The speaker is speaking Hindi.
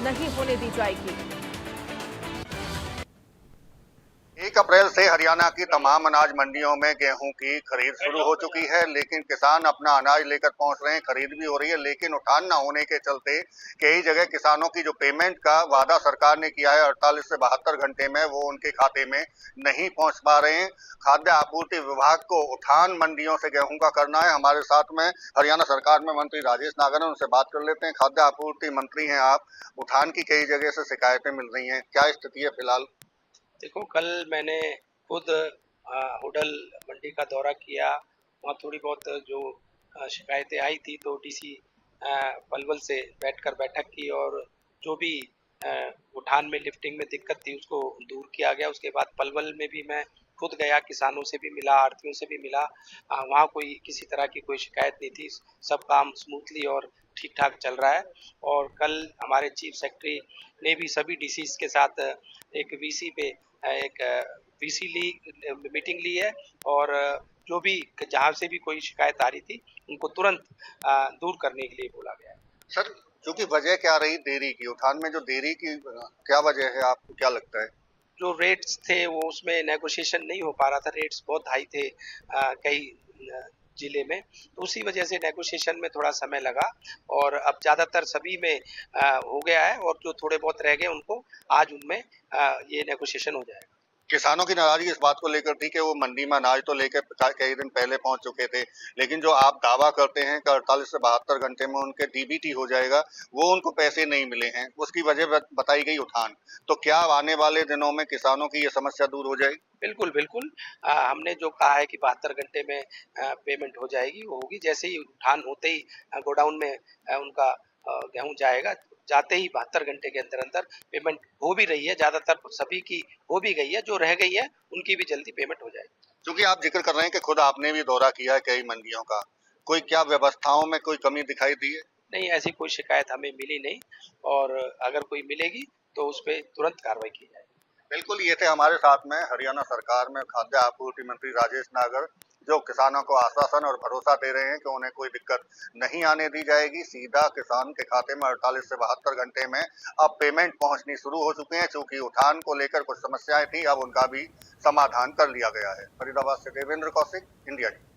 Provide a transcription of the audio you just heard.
नहीं होने दी जाएगी। 1 अप्रैल से हरियाणा की तमाम अनाज मंडियों में गेहूं की खरीद शुरू हो चुकी है, लेकिन किसान अपना अनाज लेकर पहुंच रहे हैं, खरीद भी हो रही है, लेकिन उठान न होने के चलते कई जगह किसानों की जो पेमेंट का वादा सरकार ने किया है 48 से 72 घंटे में, वो उनके खाते में नहीं पहुंच पा रहे हैं। खाद्य आपूर्ति विभाग को उठान मंडियों से गेहूं का करना है। हमारे साथ में हरियाणा सरकार में मंत्री राजेश नागर हैं, उनसे बात कर लेते हैं। खाद्य आपूर्ति मंत्री हैं आप, उठान की कई जगह से शिकायतें मिल रही हैं, क्या स्थिति है फिलहाल? देखो, कल मैंने खुद होडल मंडी का दौरा किया। वहाँ थोड़ी बहुत जो शिकायतें आई थी तो डीसी पलवल से बैठकर बैठक की और जो भी उठान में लिफ्टिंग में दिक्कत थी उसको दूर किया गया। उसके बाद पलवल में भी मैं खुद गया, किसानों से भी मिला, आढ़तियों से भी मिला। वहाँ कोई किसी तरह की कोई शिकायत नहीं थी, सब काम स्मूथली और ठीक ठाक चल रहा है। और कल हमारे चीफ सेक्रेटरी ने भी सभी डीसीज के साथ एक वीसी पे एक वीसी मीटिंग ली है और जो भी जहाँ से भी कोई शिकायत आ रही थी उनको तुरंत दूर करने के लिए बोला गया है। सर, क्योंकि वजह क्या रही देरी की? उठान में जो देरी की क्या वजह है, आपको क्या लगता है? जो रेट्स थे वो उसमें नेगोशिएशन नहीं हो पा रहा था, रेट्स बहुत हाई थे कई जिले में, तो उसी वजह से नेगोशिएशन में थोड़ा समय लगा और अब ज़्यादातर सभी में हो गया है और जो थोड़े बहुत रह गए उनको आज उनमें ये नेगोशिएशन हो जाएगा। किसानों की नाराजगी इस बात को लेकर थी कि वो मंडी में अनाज तो लेकर कई दिन पहले पहुंच चुके थे, लेकिन जो आप दावा करते हैं कि 48 से 72 घंटे में उनके डीबीटी हो जाएगा, वो उनको पैसे नहीं मिले हैं, उसकी वजह बताई गई उठान। तो क्या आने वाले दिनों में किसानों की ये समस्या दूर हो जाएगी? बिल्कुल, बिल्कुल। हमने जो कहा है कि 72 घंटे में पेमेंट हो जाएगी, वो होगी। जैसे ही उठान होते ही गोडाउन में उनका गेहूँ जाएगा, जाते ही 72 घंटे के अंदर-अंदर पेमेंट हो भी रही है, ज़्यादातर सभी की हो भी गई है, जो रह गई है उनकी भी जल्दी पेमेंट हो जाएगी। क्योंकि आप जिक्र कर रहे हैं कि खुद आपने भी दौरा किया है कई मंडियों का, कोई क्या व्यवस्थाओं में कोई कमी दिखाई दी है? नहीं, ऐसी कोई शिकायत हमें मिली नहीं और अगर कोई मिलेगी तो उस पे तुरंत कार्रवाई की जाएगी। बिल्कुल, ये थे हमारे साथ में हरियाणा सरकार में खाद्य आपूर्ति मंत्री राजेश नागर, जो किसानों को आश्वासन और भरोसा दे रहे हैं कि उन्हें कोई दिक्कत नहीं आने दी जाएगी। सीधा किसान के खाते में 48 से 72 घंटे में अब पेमेंट पहुंचनी शुरू हो चुके हैं। चूंकि उठान को लेकर कुछ समस्याएं थी, अब उनका भी समाधान कर लिया गया है। फरीदाबाद से देवेंद्र कौशिक, इंडिया न्यूज।